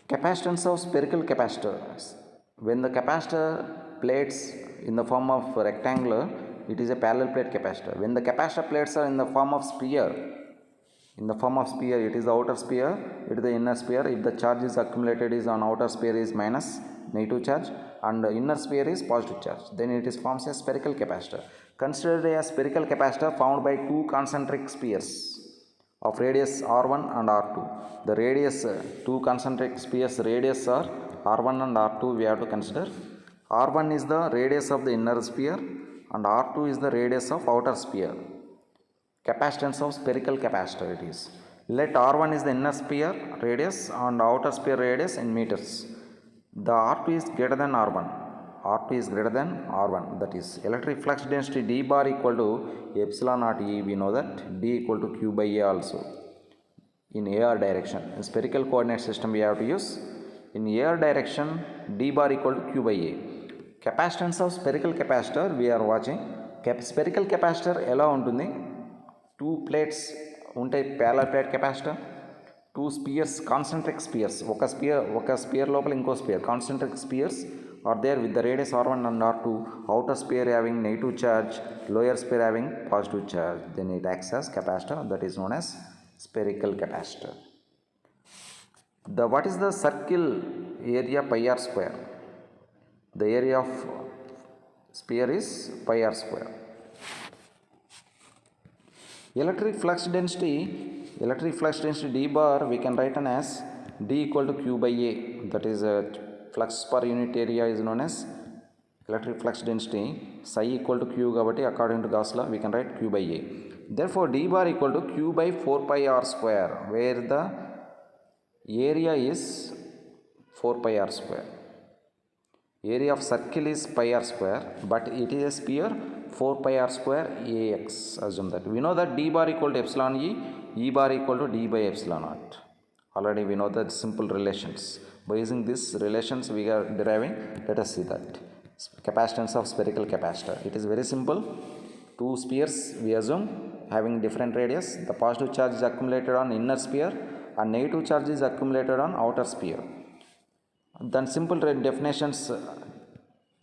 Capacitance of spherical capacitors. When the capacitor plates in the form of rectangular, it is a parallel plate capacitor. When the capacitor plates are in the form of sphere, it is the outer sphere, it is the inner sphere. If the charge is accumulated is on outer sphere is minus negative charge and the inner sphere is positive charge, then it is forms a spherical capacitor. Consider a spherical capacitor formed by two concentric spheres of radius R1 and R2. The radius, two concentric spheres radius are R1 and R2 we have to consider. R1 is the radius of the inner sphere and R2 is the radius of outer sphere. Capacitance of spherical capacitor it is. Let R1 is the inner sphere radius and outer sphere radius in meters. The R2 is greater than R1. R2 is greater than R1, that is electric flux density d bar equal to epsilon naught E. We know that d equal to q by A also in AR direction. In spherical coordinate system we have to use in AR direction d bar equal to q by A. Capacitance of spherical capacitor we are watching. Spherical capacitor ఎలా ఉంటుంది? Two plates ఉంటాయి, parallel plate capacitor. Two spheres, concentric spheres, ఒక sphere లోపల ఇంకో sphere, concentric spheres are there with the radius R1 and R2, outer sphere having negative charge, lower sphere having positive charge. Then it acts as capacitor, that is known as spherical capacitor. What is the circle area pi r square? The area of sphere is pi r square. Electric flux density d bar we can write as d equal to q by A, that is flux per unit area is known as electric flux density. Psi equal to q kabatti according to Gauss law we can write q by A. Therefore d bar equal to q by 4 pi r square, where the area is 4 pi r square. Area of circle is pi r square, but it is a sphere 4 pi r square ax. Assume that. We know that d bar equal to epsilon E bar equal to d by epsilon naught. Already we know that simple relations. By using these relations we are deriving, let us see that. Capacitance of spherical capacitor. It is very simple. Two spheres we assume having different radius. The positive charge is accumulated on inner sphere and negative charge is accumulated on outer sphere. Then simple definitions,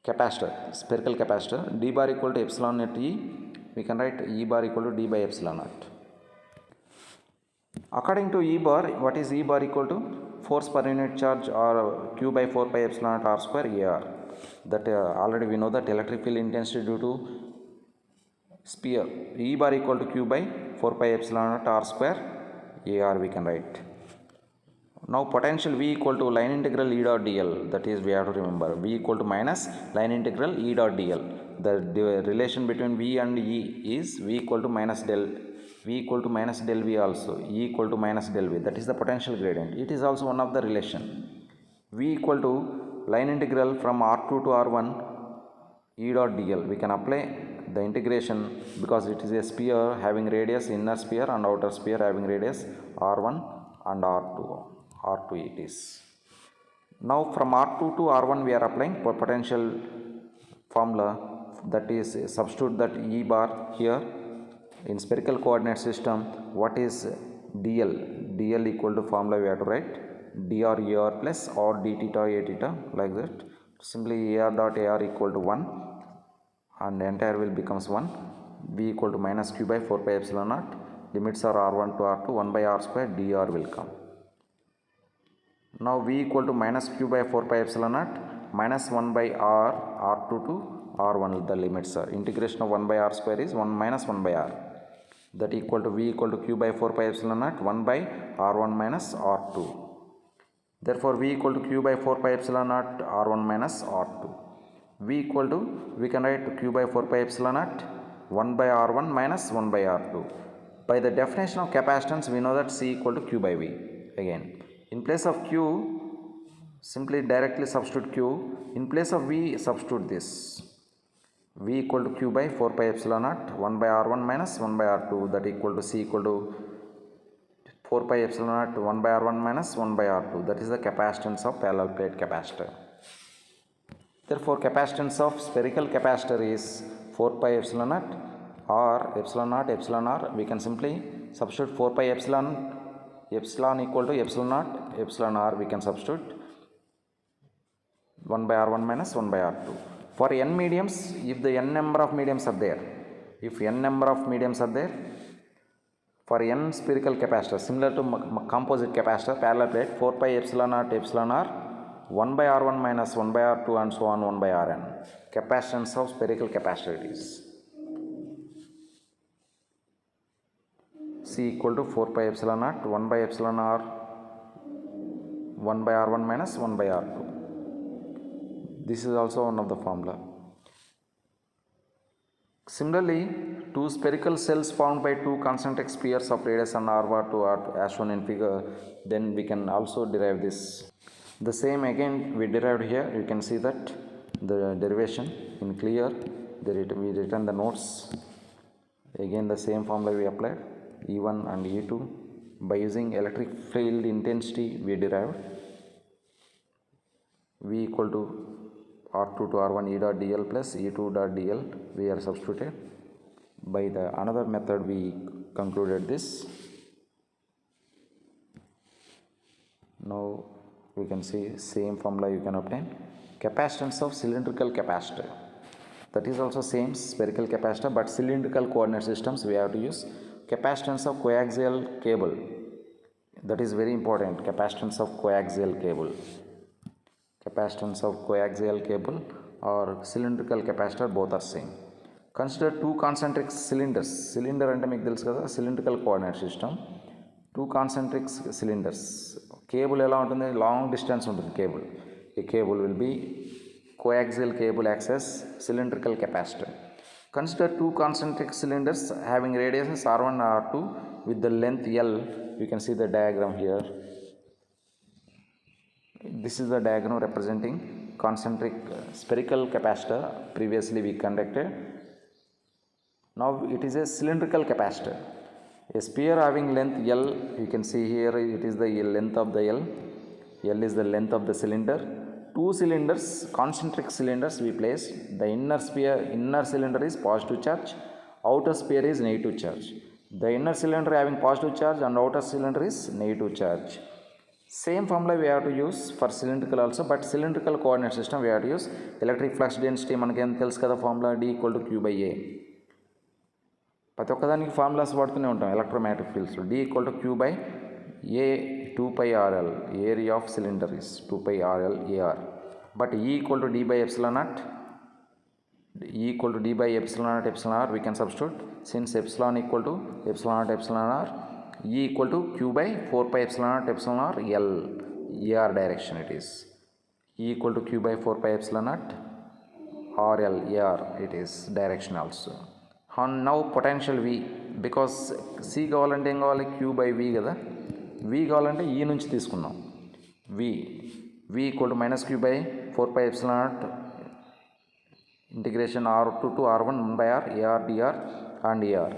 capacitor, spherical capacitor, d bar equal to epsilon naught E, we can write E bar equal to d by epsilon naught. According to E bar, what is E bar equal to? Force per unit charge or q by 4 pi epsilon naught r square AR. That already we know that electric field intensity due to sphere E bar equal to q by 4 pi epsilon naught r square AR we can write. Now potential V equal to line integral E dot dl, that is we have to remember V equal to minus line integral E dot dl. The relation between V and E is V equal to minus del V also, E equal to minus del V, that is the potential gradient. It is also one of the relation. V equal to line integral from R2 to R1 E dot dl. We can apply the integration because it is a sphere having radius inner sphere and outer sphere having radius R1 and R2 it is. Now from R2 to R1 we are applying potential formula, that is substitute that E bar here. In spherical coordinate system, what is dl? dl equal to formula we have to write dr er plus or d theta a theta, like that. Simply ar dot ar equal to 1 and the entire will becomes 1. V equal to minus q by 4 pi epsilon naught. Limits are r1 to r2, 1 by r square dr will come. Now V equal to minus q by 4 pi epsilon naught minus 1 by r2 to r1, the limits are. Integration of 1 by r square is 1 minus 1 by r. That equal to V equal to q by 4 pi epsilon naught 1 by r1 minus r2. Therefore V equal to q by 4 pi epsilon naught r1 minus r2. V equal to, we can write q by 4 pi epsilon naught 1 by r1 minus 1 by r2. By the definition of capacitance we know that C equal to q by V. Again, in place of q, simply directly substitute q. In place of V, substitute this. V equal to q by 4 pi epsilon naught 1 by r1 minus 1 by r2, that equal to C equal to 4 pi epsilon naught 1 by r1 minus 1 by r2. That is the capacitance of parallel plate capacitor. Therefore capacitance of spherical capacitor is 4 pi epsilon naught or epsilon naught epsilon r. We can simply substitute 4 pi epsilon epsilon equal to epsilon naught, epsilon r we can substitute 1 by r1 minus 1 by r2. For n mediums, if the n number of mediums are there, if n number of mediums are there, for n spherical capacitor similar to composite capacitor, parallel plate, 4 pi epsilon naught epsilon r, 1 by r1 minus 1 by r2 and so on 1 by rn. Capacitance of spherical capacitor it is. C equal to 4 pi epsilon naught 1 by epsilon r 1 by r1 minus 1 by r2. This is also one of the formula. Similarly, two spherical cells formed by two concentric spheres of radius and r1 to r2 as shown in figure, then we can also derive this. The same again we derived here. You can see that the derivation in clear. We written the notes. Again the same formula we applied, E1 and E2. By using electric field intensity we derived V equal to R2 to R1 E dot dl plus E2 dot dl we are substituted. By the another method we concluded this. Now we can see same formula you can obtain. Capacitance of cylindrical capacitor, that is also same spherical capacitor but cylindrical coordinate systems we have to use. Capacitance of coaxial cable, that is very important. Capacitance of coaxial cable, capacitance of coaxial cable or cylindrical capacitor, both are same. Consider two concentric cylinders. Cylinder ante meeku telusu kada, cylindrical coordinate system. Two concentric cylinders. Cable ela untundi, long distance untundi cable. A cable will be coaxial cable acts as cylindrical capacitor. Consider two concentric cylinders having radiuses r1 and r2 with the length L. You can see the diagram here. This is the diagram representing concentric spherical capacitor previously we conducted. Now it is a cylindrical capacitor. A sphere having length L, you can see here it is the length of the L. L is the length of the cylinder. Two cylinders, concentric cylinders we place. The inner cylinder is positive charge, outer sphere is negative charge. The inner cylinder having positive charge and outer cylinder is negative charge. Same formula we have to use for cylindrical also, but cylindrical coordinate system we have to use electric flux density మనకి ఎంత తెలుసు కదా, formula D equal to Q by A. ప్రతి ఒక్కదానికి formulas వాడుతూనే ఉంటాం electromagnetic fields. D equal to Q by A 2 pi RL, area of cylinder is 2 pi RL AR. But E equal to D by epsilon naught, E equal to D by epsilon naught epsilon R we can substitute. Since epsilon equal to epsilon naught epsilon R, E equal to Q by 4 pi epsilon naught epsilon R L, AR direction it is. E equal to Q by 4 pi epsilon naught R L AR it is direction also. And now potential V, because C కావాలంటే ఏం కావాలి, Q by V కదా. V కావాలంటే E నుంచి తీసుకున్నాం. V equal to minus Q by 4 pi epsilon naught integration R2 to R1 1 by R AR dr and AR.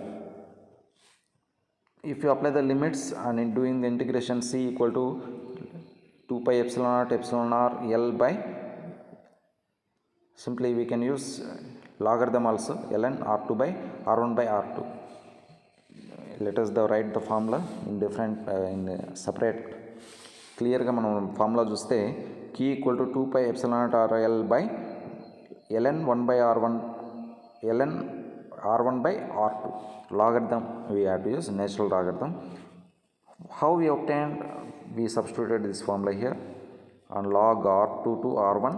If you apply the limits and in doing the integration, C equal to 2 pi epsilon naught epsilon R L by, simply we can use logarithm also, ln R2 by R1 by R2. Let us write the formula in different separate. క్లియర్గా మనం formula చూస్తే Q equal to 2 pi epsilon naught RL by ln 1 by R1 ln R1 by R2. Logarithm we have to use, natural logarithm. How we obtained? We substituted this formula here, and log R2 to R1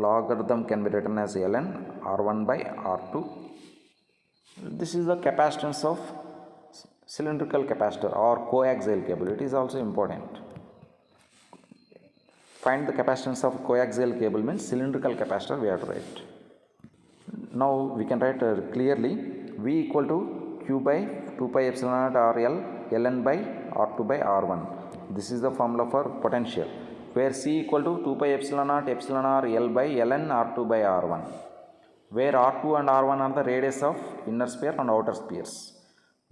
logarithm can be written as ln R1 by R2. This is the capacitance of cylindrical capacitor or coaxial cable. It is also important. Find the capacitance of coaxial cable means cylindrical capacitor we have to write. Now we can write clearly V equal to Q by 2 pi epsilon naught RL ln by R2 by R1. This is the formula for potential, where C equal to 2 pi epsilon naught epsilon R L by ln R2 by R1, where R2 and R1 are the radius of inner sphere and outer spheres.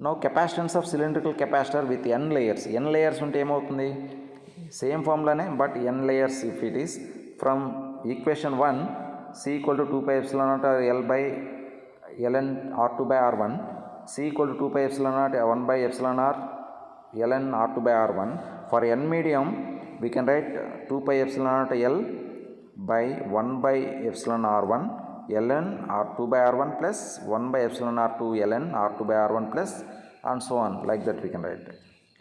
Now capacitance of cylindrical capacitor with n layers. N layers ఉంటే ఏమవుతుంది, same ఫార్ములానే but n layers if it is. From equation 1, C equal to 2 pi epsilon naught L by ln R2 by R1, C equal to 2 pi epsilon naught 1 by epsilon R ln R2 by R1. For n medium, we can write 2 pi epsilon naught L by 1 by epsilon R1 ln R2 by R1 plus 1 by epsilon R2 ln R2 by R1 plus and so on. Like that we can write.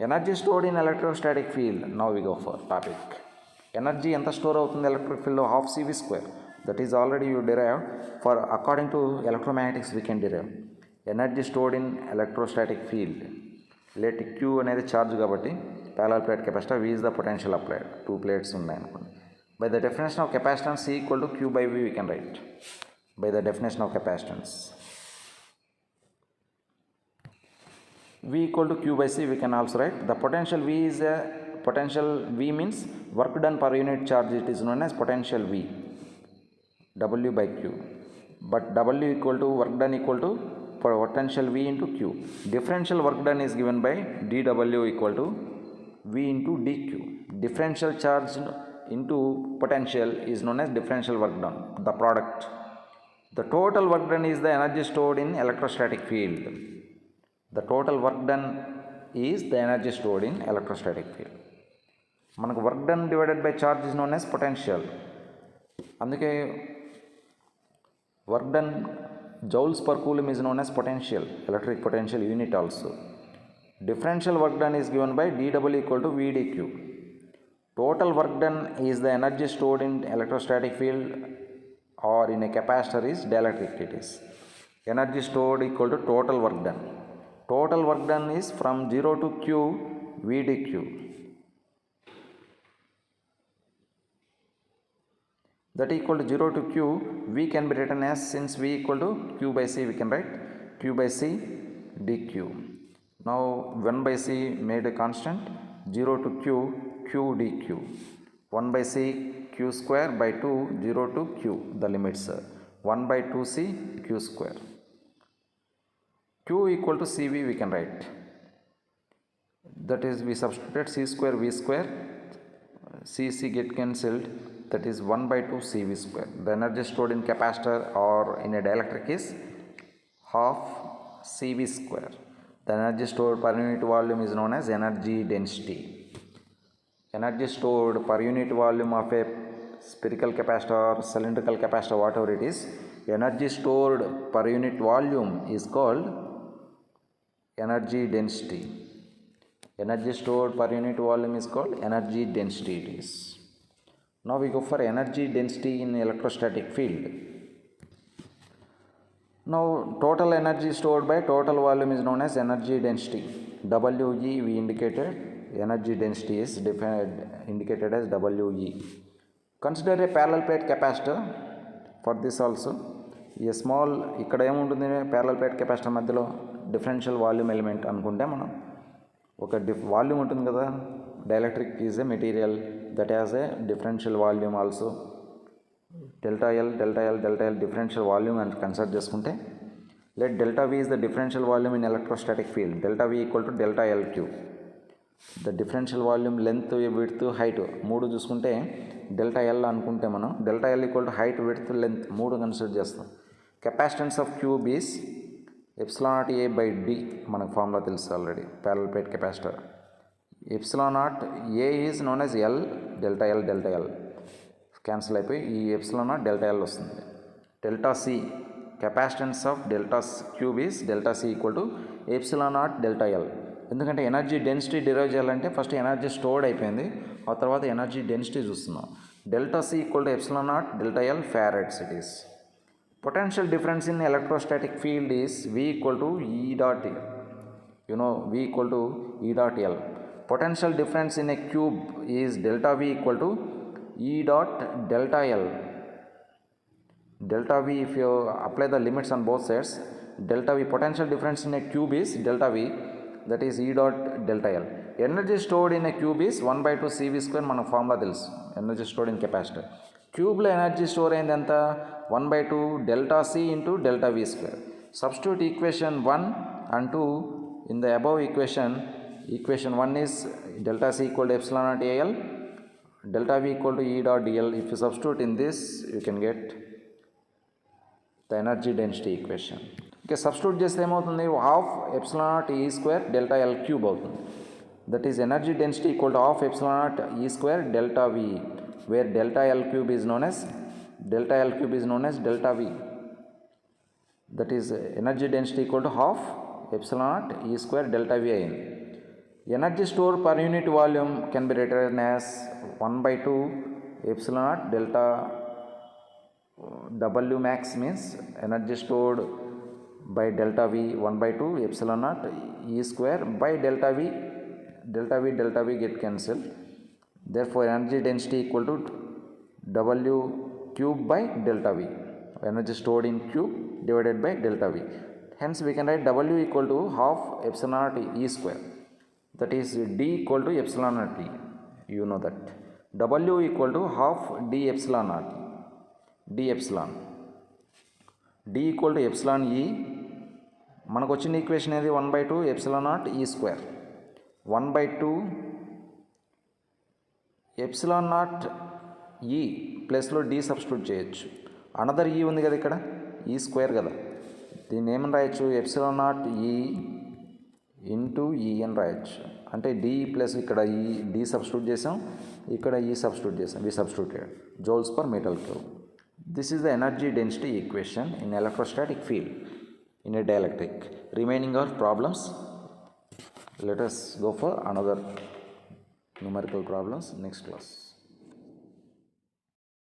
Energy stored in electrostatic field. Now we go for topic. Energy enta store avutundi electric field lo half CV square. That is already you derived. For according to electromagnetics we can derive. Energy stored in electrostatic field. Let Q అనేది charge కాబట్టి parallel plate capacitor, V is the potential applied. Two plates ఉన్నాయి అనుకోండి. By the definition of capacitance C equal to Q by V we can write. By the definition of capacitance. V equal to Q by C we can also write. The potential V is a potential V means work done per unit charge. It is known as potential V. W by Q. But W equal to work done equal to potential V into Q. Differential work done is given by dW equal to V into dQ. Differential charge into potential is known as differential work done, the product. The total work done is the energy stored in electrostatic field. The total work done is the energy stored in electrostatic field. మనకు work done divided by charge is known as potential. అందుకే work done joules per coulomb is known as potential, electric potential unit also. Differential work done is given by dW equal to V dQ. Total work done is the energy stored in electrostatic field or in a capacitor is dielectric it is. Energy stored equal to total work done. Total work done is from 0 to Q V dQ. That equal to 0 to Q, V can be written as, since V equal to Q by C we can write Q by C dQ. Now 1 by C made a constant, 0 to Q, Q dQ. 1 by C Q square by 2, 0 to Q, the limits are 1 by 2C Q square. Q equal to CV we can write. That is, we substituted C square V square, C get cancelled, that is 1 by 2 CV square. The energy stored in capacitor or in a dielectric is half CV square. The energy stored per unit volume is known as energy density. Energy stored per unit volume of a spherical capacitor or cylindrical capacitor, whatever it is, energy stored per unit volume is called energy density. Energy stored per unit volume is called energy density it is. Now we go for energy density in electrostatic field. Now total energy stored by total volume is known as energy density. WE we indicated, energy density is indicated as WE. Consider a parallel plate capacitor. For this also, a small ఇక్కడ ఏముంటుంది parallel plate capacitor మధ్యలో differential volume element అనుకుంటే మనం ఒక volume ఉంటుంది కదా. Dielectric is a material that has a differential volume also. Delta L differential volume అని consider చేసుకుంటే, let delta V is the differential volume in electrostatic field. Delta V equal to delta L cube. The differential volume length, width, height మూడు చూసుకుంటే delta L అనుకుంటే మనం delta L equal to height, width, length మూడు consider చేస్తాం. Capacitance of cube is epsilon naught A by D. మనకు formula తెలుసు already. Parallel plate capacitor epsilon naught A is known as L, delta L cancel అయిపోయి ఈ epsilon naught delta L వస్తుంది. Delta C capacitance of delta cube is delta C equal to epsilon naught delta L. ఎందుకంటే energy density derive చేయాలంటే first energy stored అయిపోయింది, ఆ తర్వాత energy density చూస్తున్నాం. Delta C equal to epsilon naught delta L farads it is. Potential difference in electrostatic field is V equal to E dot L. You know V equal to E dot L. Potential difference in a cube is delta V equal to E dot delta L. Delta V, if you apply the limits on both sides, delta V, potential difference in a cube is delta V, that is E dot delta L. Energy stored in a cube is 1 by 2 CV square. మన formula తెలుసు, energy stored in capacitor. క్యూబ్లో energy store అయింది ఎంత? 1 by 2 delta C into delta V square. Substitute equation 1 and 2 in the above equation. Equation 1 is delta C equal to epsilon naught AL, delta V equal to E dot DL. If you substitute in this, you can get the energy density equation. Okay, substitute చేస్తే ఏమవుతుంది? Half epsilon naught E square delta L cube అవుతుంది. that is energy density equal to half epsilon naught E square delta V, where delta L cube is known as delta V. That is energy density equal to half epsilon naught E square delta V in. Energy stored per unit volume can be written as 1 by 2 epsilon naught delta W max means energy stored by delta V 1 by 2 epsilon naught E square by delta V get cancelled. Therefore energy density equal to W cube by delta V, energy stored in cube divided by delta V. Hence we can write W equal to half epsilon naught E square, that is D equal to epsilon naught E. You know that W equal to half D epsilon naught, D epsilon, D equal to epsilon E. మనకు వచ్చిన equation ఏది 1 by 2 epsilon naught E square, 1 by 2 epsilon naught E ప్లస్లో D substitute చేయొచ్చు. Another E ఉంది కదా ఇక్కడ, E square కదా, దీన్ని ఏమని రాయొచ్చు, epsilon naught E into E అని రాయొచ్చు. అంటే D ప్లస్ ఇక్కడ D సబ్స్టిట్యూట్ చేసాం, ఇక్కడ E సబ్స్టిట్యూట్ చేసాం, we substituted joules per metre cube. This is the energy density equation in electrostatic field in a dielectric. Remaining are problems. Let us go for another numerical problems next class.